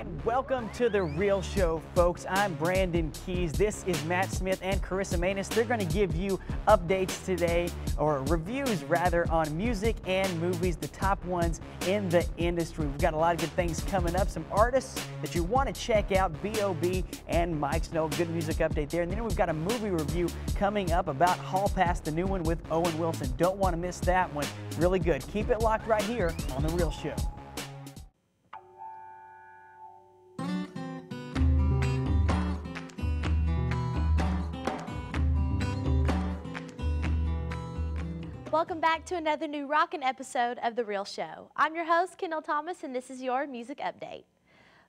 And welcome to The Real Show, folks. I'm Brandon Keys. This is Matt Smith and Karissa. They're going to give you updates today, or reviews rather, on music and movies, the top ones in the industry. We've got a lot of good things coming up, some artists that you want to check out, B.o.B and Miike Snow. Good music update there. And then we've got a movie review coming up about Hall Pass, the new one with Owen Wilson. Don't want to miss that one. Really good. Keep it locked right here on The Real Show. Welcome back to another new rockin' episode of The Real Show. I'm your host, Kendall Thomas, and this is your music update.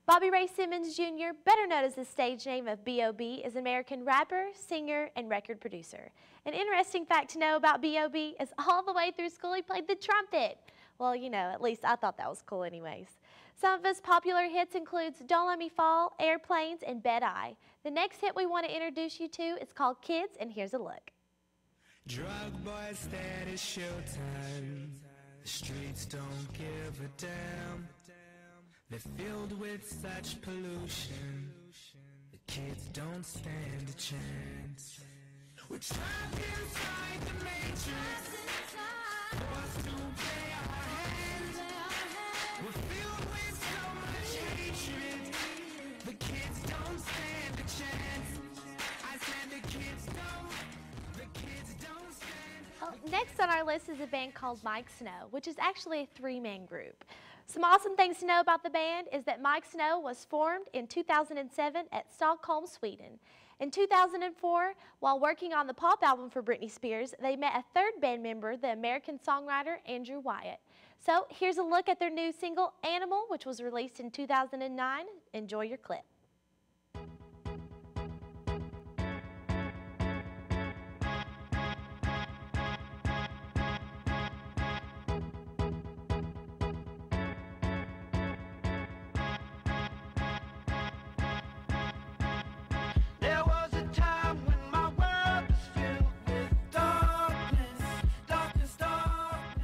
Bobby Ray Simmons Jr., better known as the stage name of B.o.B, is an American rapper, singer, and record producer. An interesting fact to know about B.o.B is all the way through school he played the trumpet. Well, you know, at least I thought that was cool anyways. Some of his popular hits includes Don't Let Me Fall, Airplanes, and Bet I. The next hit we want to introduce you to is called Kids, and here's a look. Drug boys, that is showtime. The streets don't give a damn. They're filled with such pollution. The kids don't stand a chance. We're trapped inside the matrix, forced to play our hand. We're filled with so much hatred. The kids don't stand a chance. I said the kids don't. Next on our list is a band called Miike Snow, which is actually a three-man group. Some awesome things to know about the band is that Miike Snow was formed in 2007 at Stockholm, Sweden. In 2004, while working on the pop album for Britney Spears, they met a third band member, the American songwriter Andrew Wyatt. So here's a look at their new single, Animal, which was released in 2009. Enjoy your clip.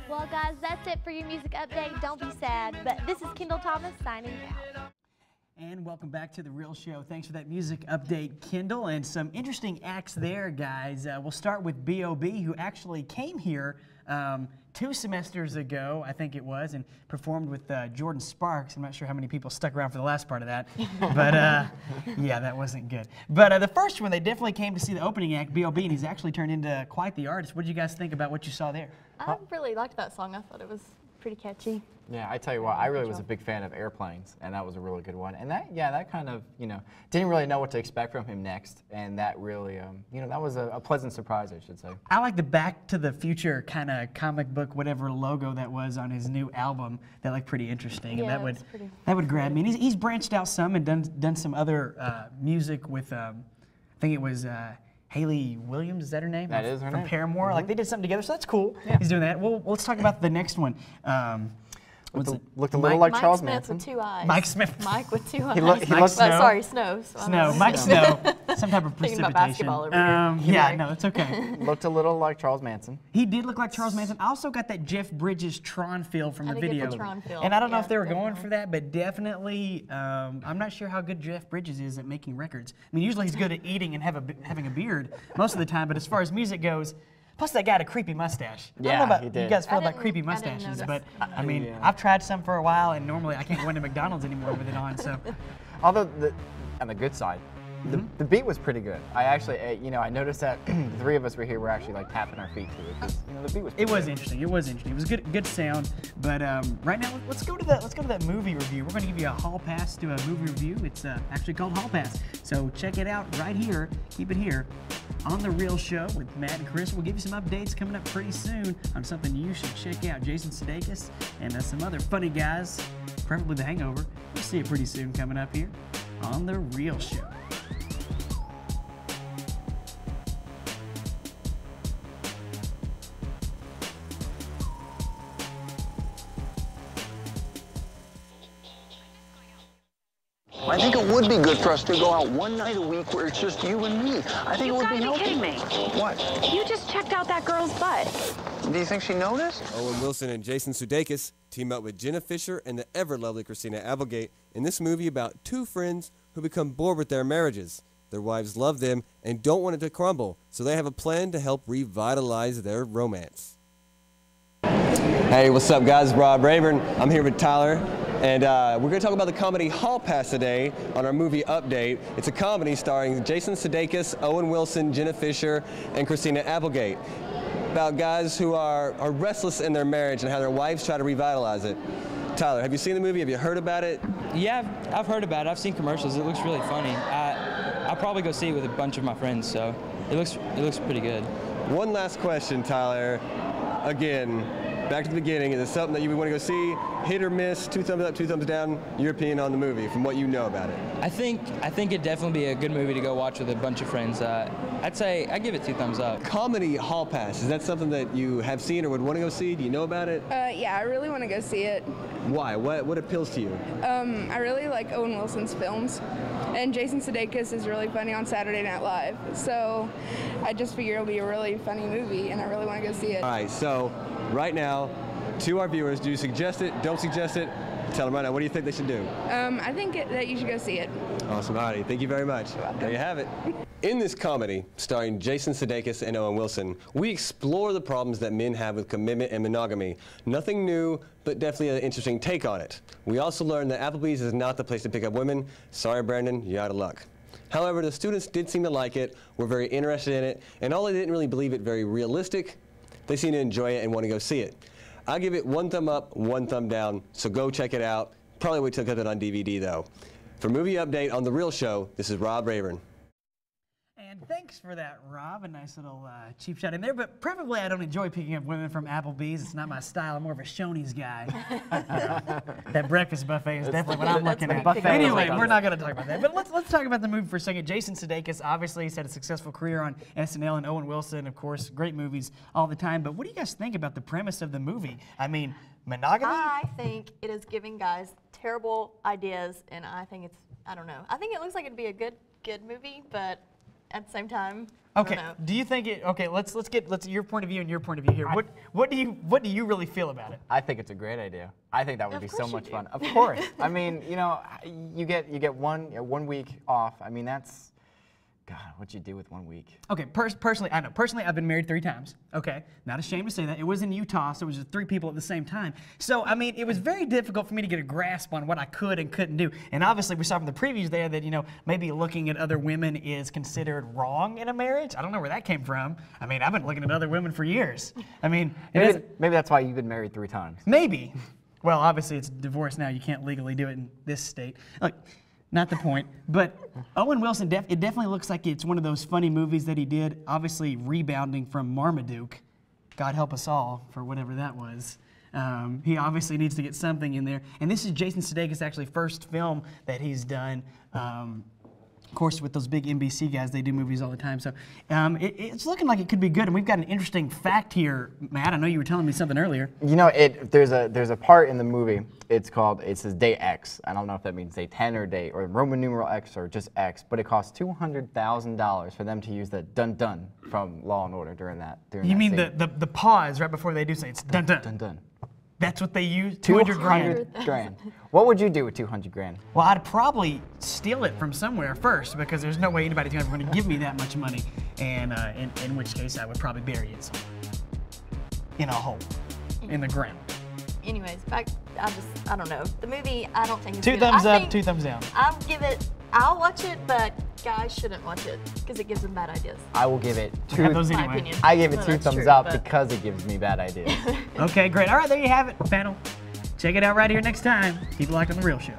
Well, guys, that's it for your music update. Don't be sad, but this is Kendall Thomas signing out. And welcome back to The Real Show. Thanks for that music update, Kendall, and some interesting acts there, guys. We'll start with B.o.B, who actually came here 2 semesters ago, I think it was, and performed with Jordan Sparks. I'm not sure how many people stuck around for the last part of that, but yeah, that wasn't good. But the first one, they definitely came to see the opening act, B.o.B, and he's actually turned into quite the artist. What did you guys think about what you saw there? I really liked that song. I thought it was pretty catchy. Yeah, I tell you what, I really was a big fan of Airplanes, and that was a really good one. And that, yeah, that kind of, you know, didn't really know what to expect from him next, and that really, you know, that was a pleasant surprise, I should say. I like the Back to the Future kind of comic book, whatever logo that was on his new album. That looked pretty interesting, yeah, and that would grab me. And he's branched out some and done some other music with, I think it was. Haley Williams, is that her name? That is her name. From Paramore. Like, they did something together, so that's cool. Yeah. He's doing that. Well, let's talk about the next one. Looked a little like Charles Mike Manson. Smith with 2 eyes. Mike Smith. Mike with 2 eyes. He looks Snow. Sorry, Snow. Snow. Mike Snow. Some type of Thinking precipitation. about basketball over here. Yeah, no, it's okay. Looked a little like Charles Manson. He did look like Charles Manson. I also got that Jeff Bridges Tron feel from the video. Get the Tron feel. And I don't know if they were going for that, but definitely, I'm not sure how good Jeff Bridges is at making records. I mean, usually he's good at eating and having a beard most of the time, but as far as music goes, plus that guy had a creepy mustache. Yeah, I don't know about he did. you guys feel about creepy mustaches, but I mean, I've tried some for a while, and normally I can't go into McDonald's anymore with it on. So, although on the good side, the beat was pretty good. I actually, you know, I noticed that the 3 of us were here. We're actually like tapping our feet to it. You know, the beat was. It was interesting. It was interesting. It was good sound. But right now, let's go to that movie review. We're going to give you a hall pass to a movie review. It's actually called Hall Pass. So check it out right here. Keep it here on The Real Show with Matt and Chris. We'll give you some updates coming up pretty soon on something you should check out. Jason Sudeikis and some other funny guys, preferably The Hangover. We'll see it pretty soon coming up here on The Real Show. I think it would be good for us to go out one night a week where it's just you and me. I think it would be healthy. You gotta be kidding me. What? You just checked out that girl's butt. Do you think she noticed? Owen Wilson and Jason Sudeikis team up with Jenna Fischer and the ever-lovely Christina Applegate in this movie about two friends who become bored with their marriages. Their wives love them and don't want it to crumble, so they have a plan to help revitalize their romance. Hey, what's up, guys? Rob Rayburn. I'm here with Tyler, and we're going to talk about the comedy Hall Pass today on our movie update. It's a comedy starring Jason Sudeikis, Owen Wilson, Jenna Fischer, and Christina Applegate, about guys who are restless in their marriage and how their wives try to revitalize it. Tyler, have you seen the movie? Have you heard about it? Yeah, I've heard about it. I've seen commercials. It looks really funny. I'll probably go see it with a bunch of my friends, so it looks pretty good. One last question, Tyler. Again, back to the beginning. Is it something that you would want to go see? Hit or miss? 2 thumbs up, 2 thumbs down? Your opinion on the movie from what you know about it? I think it'd definitely be a good movie to go watch with a bunch of friends. I'd say I'd give it 2 thumbs up. Comedy Hall Pass, is that something that you have seen or would want to go see? Do you know about it? Yeah, I really want to go see it. Why? What appeals to you? I really like Owen Wilson's films, and Jason Sudeikis is really funny on Saturday Night Live. So I just figure it'll be a really funny movie, and I really want to go see it. All right, so right now, to our viewers, do you suggest it? Don't suggest it? Tell them right now, what do you think they should do? I think that you should go see it. Awesome, Heidi. Thank you very much. There you have it. In this comedy, starring Jason Sudeikis and Owen Wilson, we explore the problems that men have with commitment and monogamy. Nothing new, but definitely an interesting take on it. We also learned that Applebee's is not the place to pick up women. Sorry, Brandon, you're out of luck. However, the students did seem to like it, were very interested in it, and although they didn't really believe it very realistic, they seem to enjoy it and want to go see it. I give it 1 thumb up, 1 thumb down, so go check it out. Probably wait till it comes out on DVD, though. For Movie Update on The Real Show, this is Rob Rayburn. And thanks for that, Rob. A nice little cheap shot in there. But preferably, I don't enjoy picking up women from Applebee's. It's not my style. I'm more of a Shoney's guy. That breakfast buffet is definitely what I'm looking at. Anyway, we're not going to talk about that. But let's talk about the movie for a second. Jason Sudeikis, obviously, he's had a successful career on SNL, and Owen Wilson, of course, great movies all the time. But what do you guys think about the premise of the movie? I mean, monogamy? I think it is giving guys terrible ideas, and I think it's, I don't know. I think it looks like it'd be a good movie, but at the same time, okay. I don't know. Do you think it? Okay, let's get your point of view and your point of view here. What do you really feel about it? I think it's a great idea. I think that would be so much fun. Of Of course. I mean, you know, you get 1 week off. I mean, that's God, what'd you do with 1 week? Okay, personally, I know. Personally, I've been married 3 times. Okay, not ashamed to say that. It was in Utah, so it was just 3 people at the same time. So, I mean, it was very difficult for me to get a grasp on what I could and couldn't do. And obviously, we saw from the previews there that, you know, maybe looking at other women is considered wrong in a marriage. I don't know where that came from. I mean, I've been looking at other women for years. I mean, maybe that's why you've been married 3 times. Maybe. Well, obviously, it's divorce now. You can't legally do it in this state. Look. Not the point, but Owen Wilson, it definitely looks like it's one of those funny movies that he did, obviously rebounding from Marmaduke. God help us all for whatever that was. He obviously needs to get something in there. And this is Jason Sudeikis' actually first film that he's done. Of course, with those big NBC guys, they do movies all the time. So it's looking like it could be good. And we've got an interesting fact here, Matt. I know you were telling me something earlier. You know, there's a part in the movie. It says day X. I don't know if that means day 10 or day or Roman numeral X or just X. But it costs $200,000 for them to use the dun dun from Law and Order during that. You mean the pause right before they do say it's dun dun. Dun dun. That's what they use? 200 grand. What would you do with 200 grand? Well, I'd probably steal it from somewhere first because there's no way anybody's ever going to give me that much money. And in which case, I would probably bury it somewhere. In a hole. In the ground. Anyways, I don't know. The movie, I don't think it's 2 good. thumbs up, 2 thumbs down. I'll watch it, but guys shouldn't watch it because it gives them bad ideas. I will give it 2. My opinion. I give it 2 thumbs up because it gives me bad ideas. Okay, great. All right, there you have it, panel. Check it out right here next time. Keep it locked on The Real Show.